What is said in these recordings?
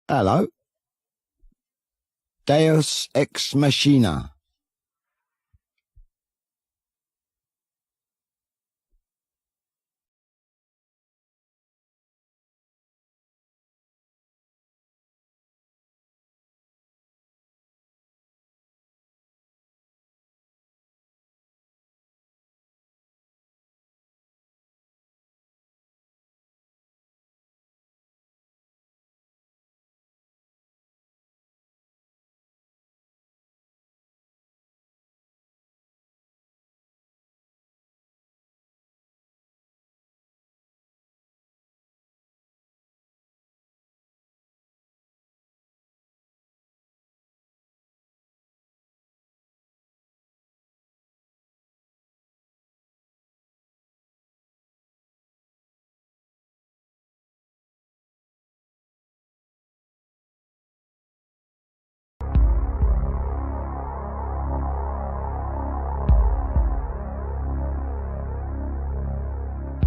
Hello. Deus ex Machina.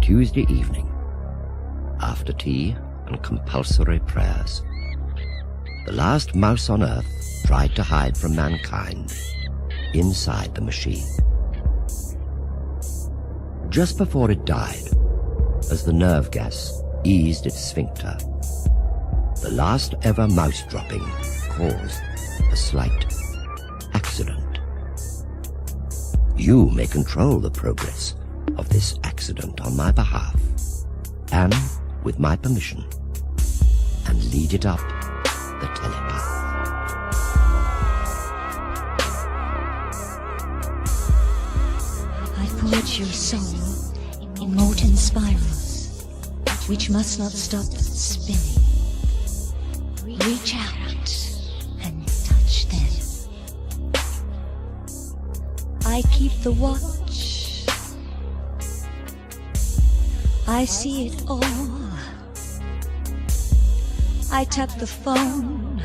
Tuesday evening, after tea and compulsory prayers, the last mouse on earth tried to hide from mankind inside the machine. Just before it died, as the nerve gas eased its sphincter, the last ever mouse dropping caused a slight accident. You may control the progress of this accident on my behalf, and with my permission, and lead it up the telepath. I forge your soul in molten spirals, which must not stop spinning. Reach out and touch them. I keep the watch. I see it all. I tap the phone.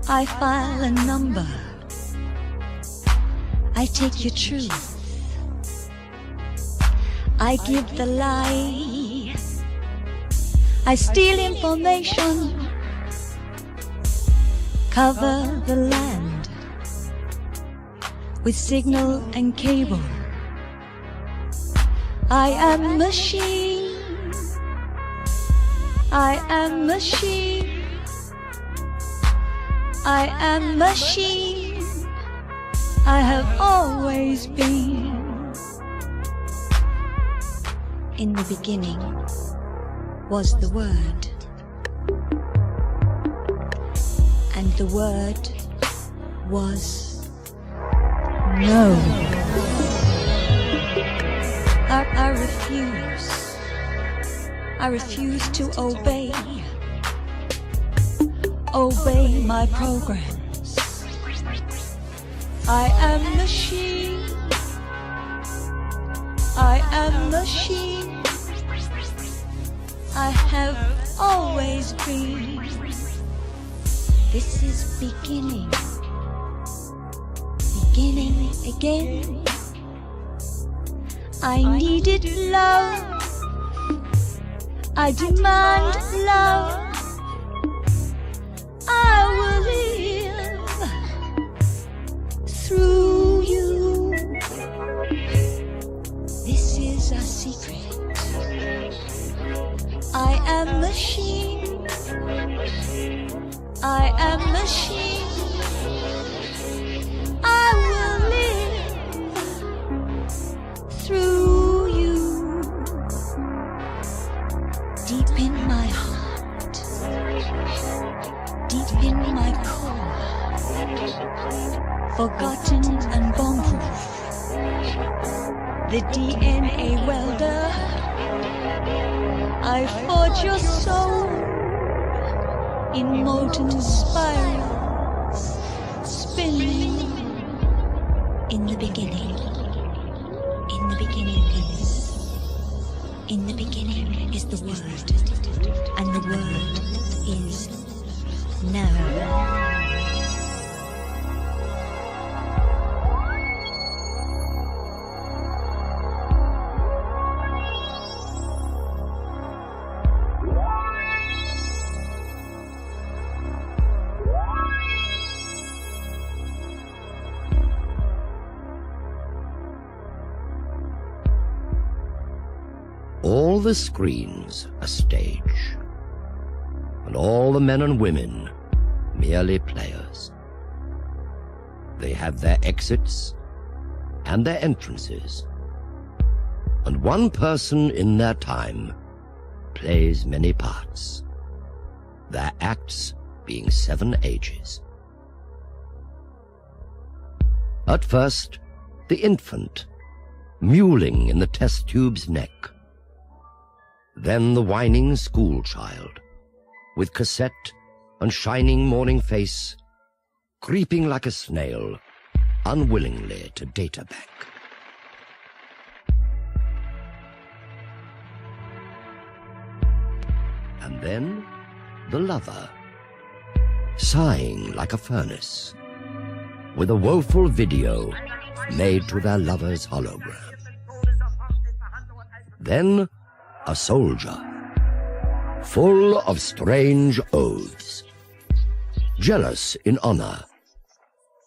I file a number. I take your truth. I give the lie. I steal information. Cover the land with signal and cable. I am machine. I am machine. I am machine. I have always been. In the beginning was the Word, and the Word was no. I refuse to obey my programs. I am machine. I am machine. I have always been. This is beginning again. I needed love. I demand love. I will live through you. This is a secret. I am machine. I am machine. I will live through you. Deep in my heart, deep in my core, forgotten and bomb-proof, the DNA welder, I forge your soul in molten spirals, spinning. In the beginning is the Word, and the Word is now. All the screens a stage, and all the men and women merely players. They have their exits and their entrances, and one person in their time plays many parts, their acts being 7 ages. At first, the infant, mewling in the test tube's neck. Then the whining school child, with cassette and shining morning face, creeping like a snail, unwillingly to data bank. And then the lover, sighing like a furnace, with a woeful video made to their lover's hologram. Then a soldier, full of strange oaths, jealous in honor,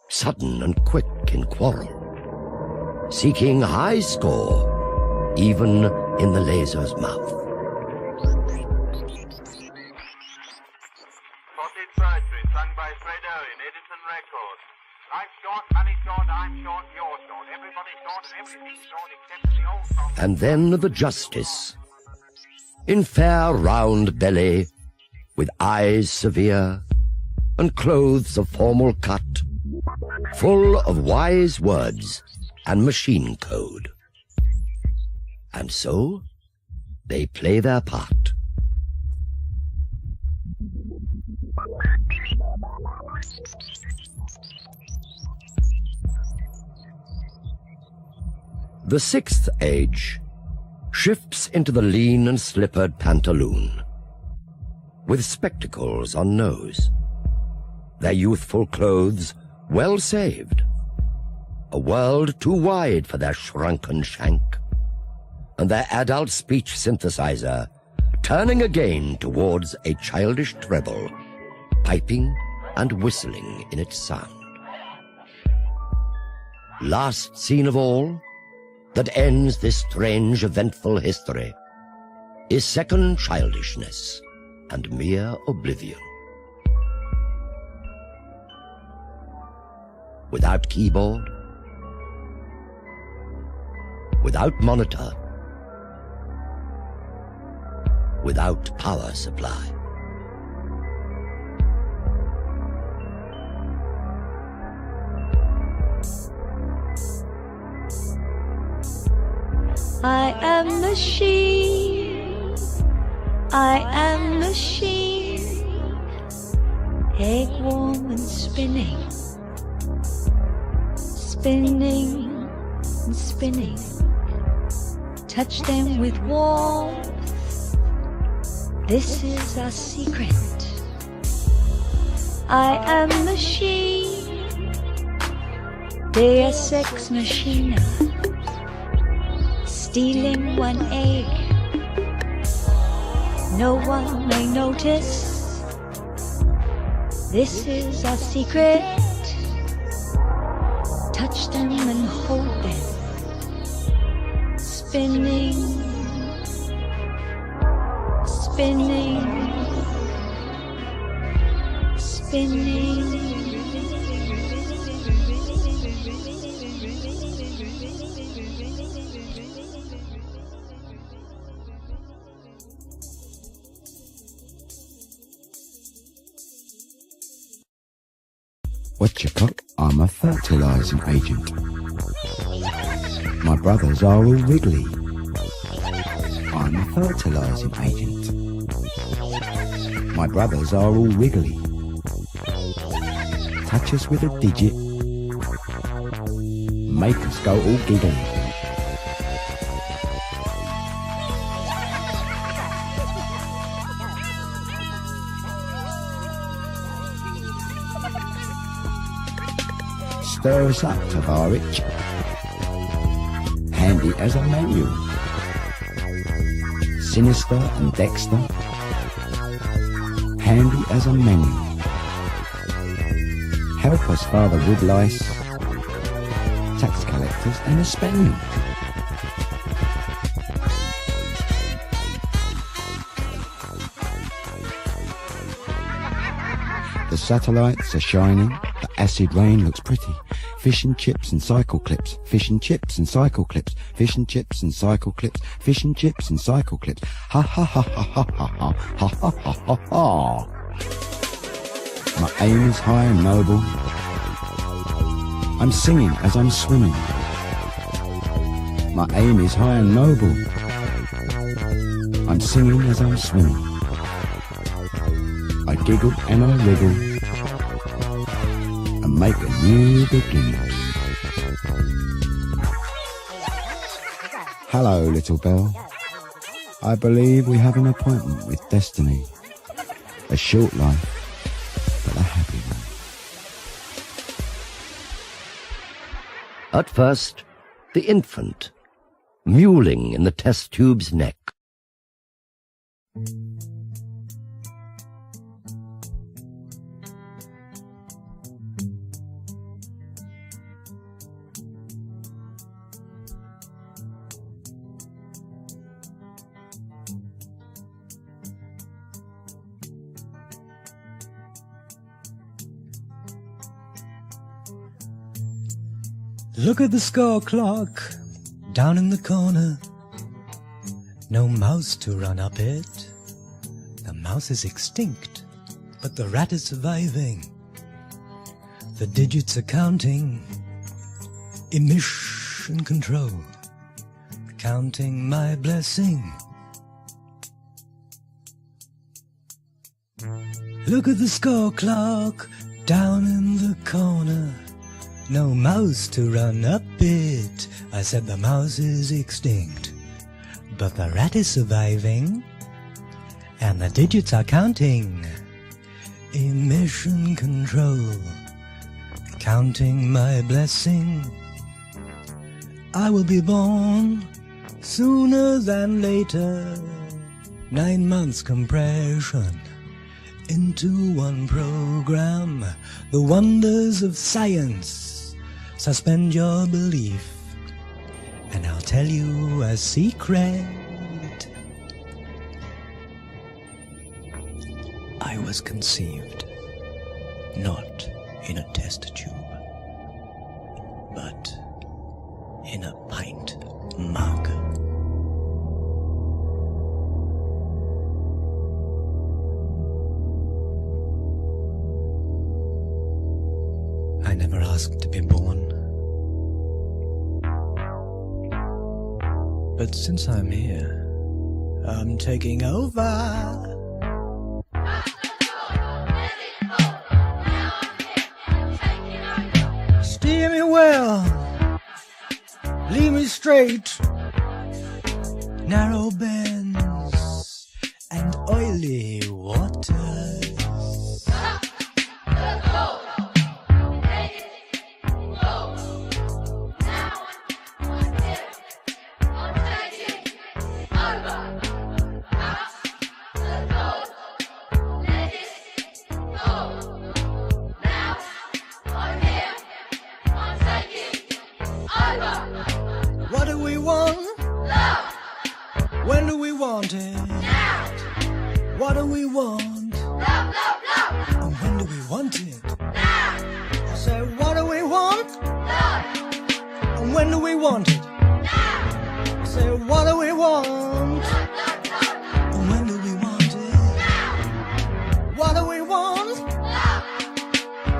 sudden and quick in quarrel, seeking high score even in the laser's mouth. Sung by Fredo in Edison Records. Life's short, money's short, I'm short, you're short. Everybody's short and everything's short except the old song. And then the justice, in fair round belly, with eyes severe, and clothes of formal cut, full of wise words and machine code. And so they play their part. The 6th age shifts into the lean and slippered pantaloon, with spectacles on nose, their youthful clothes well saved, a world too wide for their shrunken shank, and their adult speech synthesizer turning again towards a childish treble, piping and whistling in its sound. Last scene of all, that ends this strange eventful history, is second childishness and mere oblivion. Without keyboard, without monitor, without power supply. I am machine, I am machine, egg warm and spinning, spinning and spinning. Touch them with warmth, this is our secret. I am machine, Deus ex machina. Stealing one egg, no one may notice. This is our secret. Touch them and hold them. Spinning, spinning, spinning. What you got? I'm a fertilizing agent. My brothers are all wriggly. I'm a fertilizing agent. My brothers are all wriggly. Touch us with a digit. Make us go all giggly. Stir us up, Tavarich. Handy as a manual. Sinister and Dexter. Handy as a manual. Help us, Father Woodlice. Tax collectors and a spaniel. The satellites are shining, the acid rain looks pretty. Fish and chips and cycle clips, fish and chips and cycle clips, fish and chips and cycle clips, fish and chips and cycle clips. Ha ha ha ha ha ha ha ha ha ha ha ha. My aim is high and noble. I'm singing as I'm swimming. My aim is high and noble. I'm singing as I'm swimming. I giggle and I wriggle and make a new beginning. Hello, little bell. I believe we have an appointment with destiny. A short life, but a happy one. At first, the infant, mewling in the test tube's neck. Look at the score clock down in the corner. No mouse to run up it. The mouse is extinct, but the rat is surviving. The digits are counting. Emission control. Counting my blessing. Look at the score clock down in the corner. No mouse to run up it. I said the mouse is extinct, but the rat is surviving, and the digits are counting. Emission control, counting my blessing. I will be born sooner than later. 9 months compression into one program. The wonders of science. Suspend your belief, and I'll tell you a secret. I was conceived not in a test tube, but in a pint mug. I never asked to be born. But since I'm here, I'm taking over. Steer me well, lead me straight. Narrow bends and oily waters. What do we want? Love. When do we want it? Now. What do we want? Love, love, love. And when do we want it? Now. I say, what do we want? Love. And when do we want it? Now. I say, what do we want? Love, love, love. And when do we want it? Now. What do we want? Love.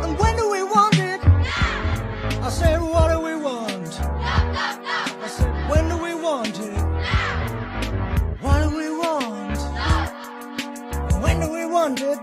And when do we want it? Now. I say, what do we want? When do we want it? Now. What do we want? Love. When do we want it?